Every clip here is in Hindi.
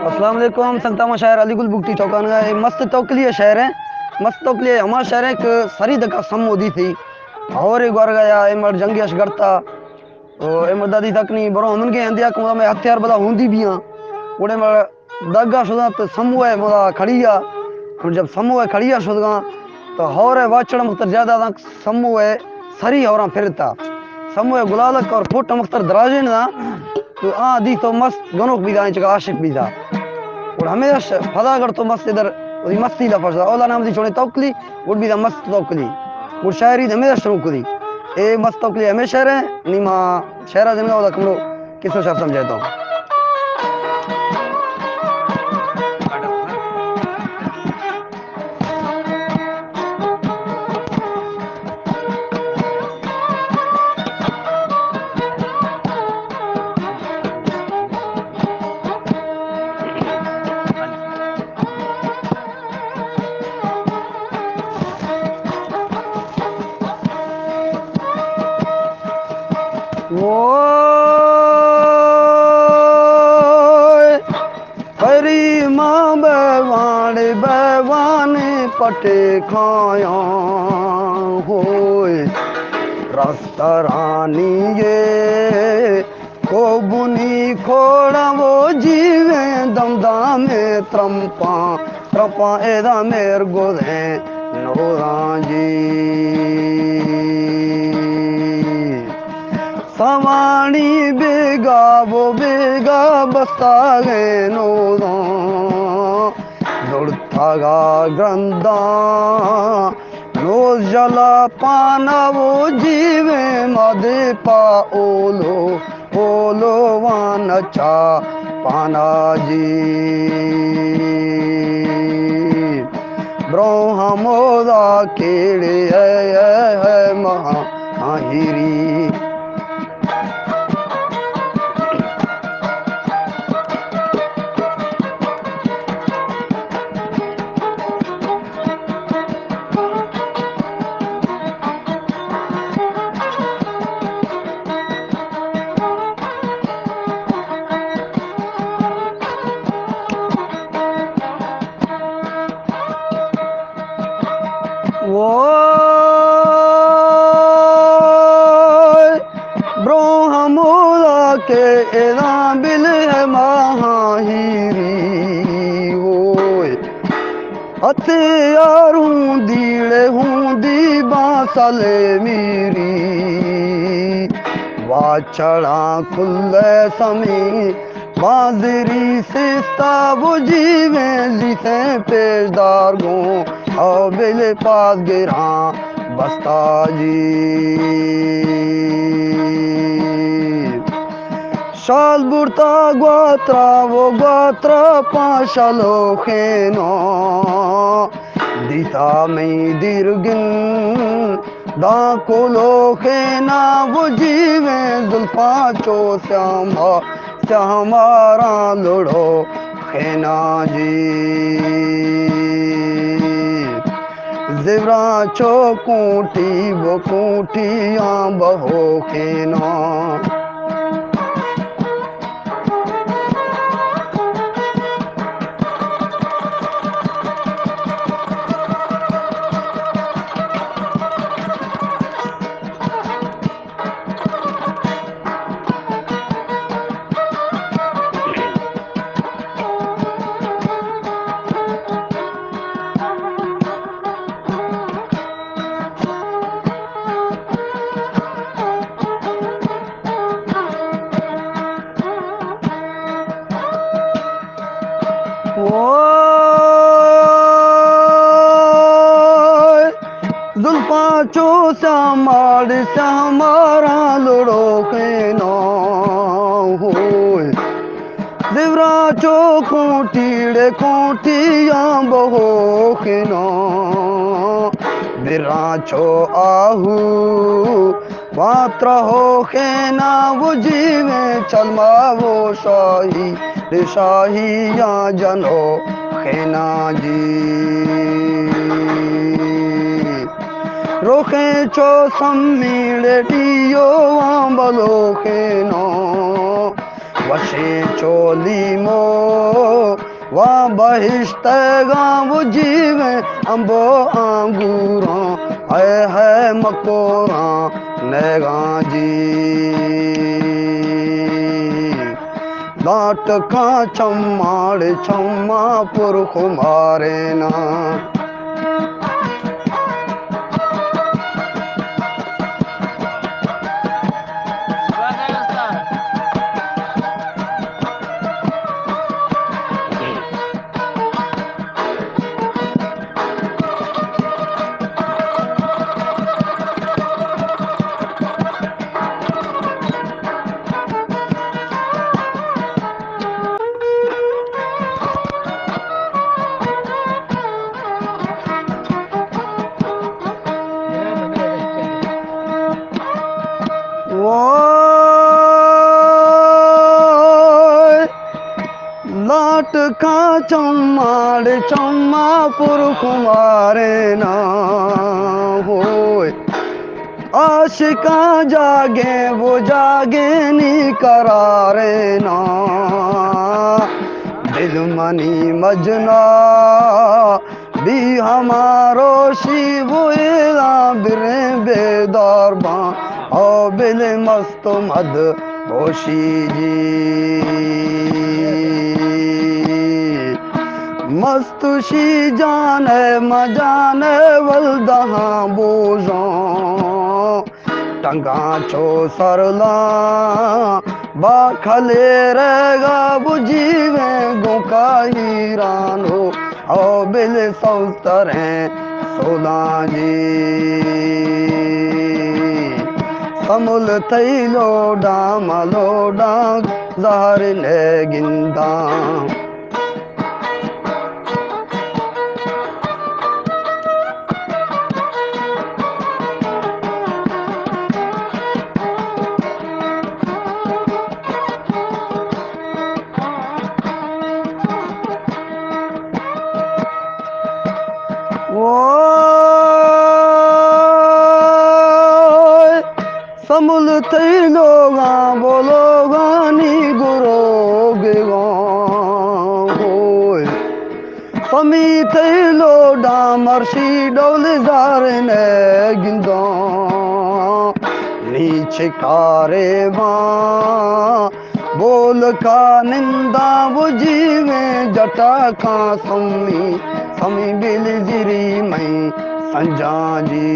अस्सलाम वालेकुम। संगतामा शहर अलीगुल बुगटी चौकान का मस्त तोकली शहर है। मस्त तोकली हमारा शहर है एक सरी दका सम होदी थी और एक बार गया एमर जंगी अशगरता तो एमर दादी तक नहीं बरो हमन के अंदिया को में हथियार बदा होंदी भी हां उड़े में दगा सुदा तो समूह है मोदा खड़िया और जब समूह है खड़िया सुदा तो और है वाचड़ मुख्तर ज्यादा तक समूह है सरी और फिरता समूह है गुलालक और फुट मुख्तर दराजे ना तो दी तो मस्त गनोक भी दा जगह आशिक भी दा और हमेशा फदागढ़ तो मस्त इधर वही मस्ती ला फरसा ओला नाम दी छोड़े तौकली वो भी दा मस्त तौकली वो शायरी हमेशा शुरू करी ए मस्त तौकली हमेशा रहे नीमा शहरा दिन का ओला कमलो किसो शब्द समझाता हूँ वो हरी माँ बवाने पटे खाया होए रास्ता रानी ये को बुनी खोड़ा वो जीवे दमदा में त्रंपा त्रपा एदा मेर गोदे नोरा जी सवाणी बेगा वो बेगा बस्ता गए नो दौड़ता गा ग्रंदा नो जला पाना वो जीवे मदे पा ओलो ओलो वान चा पाना जी ब्रह्मोदा केड़े है महाहिरी वो ब्रह्मोदा के एदा बिल है महाहिरी होए हथियार हूँ दीड़े हूँ दी बांसले मेरी वाचड़ा खुले समी बाजरी सिस्ता वो जीवे जिसे पेशदार गो और बिल पास गिरा बस्ता जी शाल बुरता ग्वात्रा वो ग्वात्रा पाशलो खेनो दिता में दीर्घिन दाकुलो खेना वो जीवे जुल्फा चो श्यामारा लुड़ो खेना जी जिवरा चो कूटी वो कूटियाँ बहो खेना जुल्फा चो हमारा लुड़ो के ना होए दिवरा चो खूटीड़े खूटिया बहो के ना बिरा चो आहू मात्र हो के ना वो जीवे चलमा वो शाहिया जनो खेना जी रोखे चो सम्मीड़े टियो आंबलो खेनो बशे चोली मो वा बहिश्त गाँव जीवे अम्बो आंगूरा है मकोरा नेगा जी लाट का चम्माड़ चम्मा पुरख मारे ना लाट का चम्माड़ चम्मा पुरख मारे ना होए आशिका जागे वो जागे नी करारे ना दिल मनी मजना भी हमारो शिवला बिरे बेदार बा ओ बिल मस्त मद होशी जी मस्तुशी जाने मजाने वल्दहा बोझो टंगा चो सरला बाखले रहेगा बुझीवे गोका हीरानो ओ बिल सौतर हैं सोला जी समुल थई लोडा मलोडा जहर ने गिंदा समुल थई लोगा बोलोगा नी गुरोगे होय समी थई लोडा मर्शी डोल जारे ने गिंदो नीचे कारे बोल का निंदा बुझीवे जटा का समी बिल जिरी मई संजा जी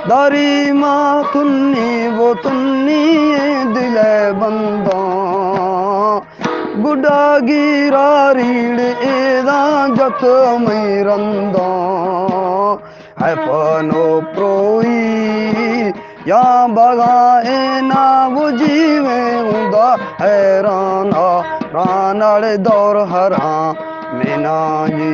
दारी माँ तुन्नी वो तुन्नी दिल बंदा गुडा गिरा रीड़ एदा जत मई रंदा है पनो प्रोई या बगाए ना बुझीवे उदा हैराना रानड़ दौर हरा मेना जी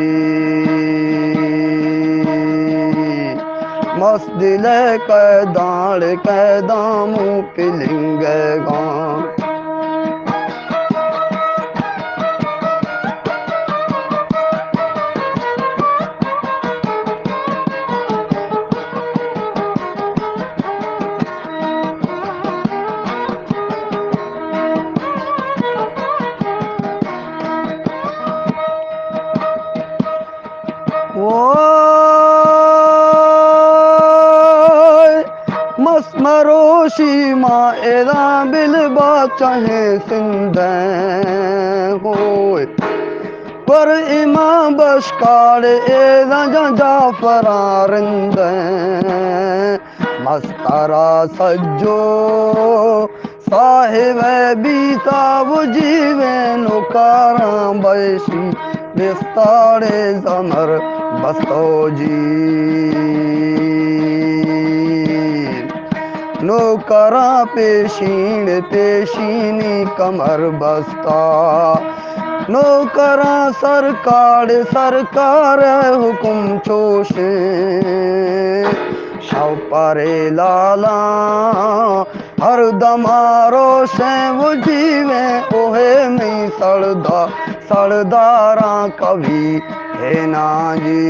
मस्त दिल कैदामू पिलिंग गां मरोशी माँ एदा बिल चाहे सिंधे होए पर इमा बशकार एदा जाफरारिंद मस्तरा सज्जो साहिब बीता बुझीवे नुकारा बैशी बिस्तारे जमर बस्तो जी नौकरा पेशीनी कमर बस्ता नौकरा सरकार हुकुम चोशे शव परे लाला हर दमारो से वो जीवे ओहे में सड़दारा कभी है ना जी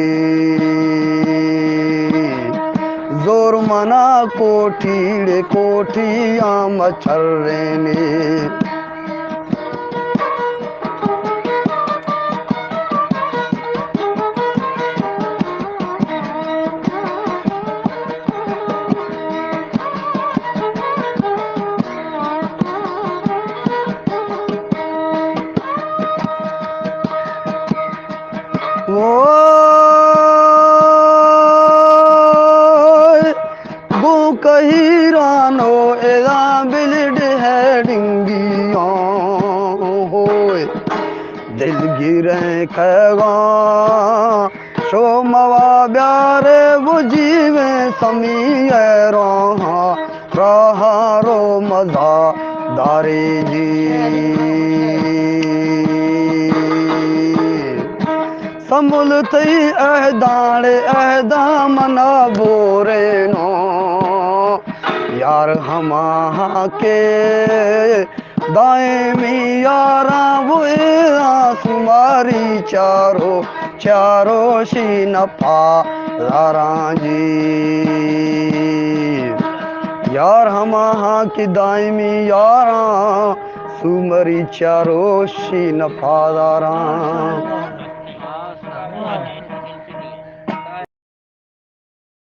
जोर मना कोठीड़े कोठिया मच्छर ने वो कही रानो एदा बिलड है डिंगिया होए दिल गिरे खगा शो मवा ब्यारे वो जीवे समी रहा रो मजा दारे जी संभुल थई अहदाड़े अहदा मना बोरे नो यार हमा के दाएमी यारा वो सुमारी चारो चारो शी नफा लारा जी यार हमा की दाएमी यारा सुमरी चारो शी नफा दारा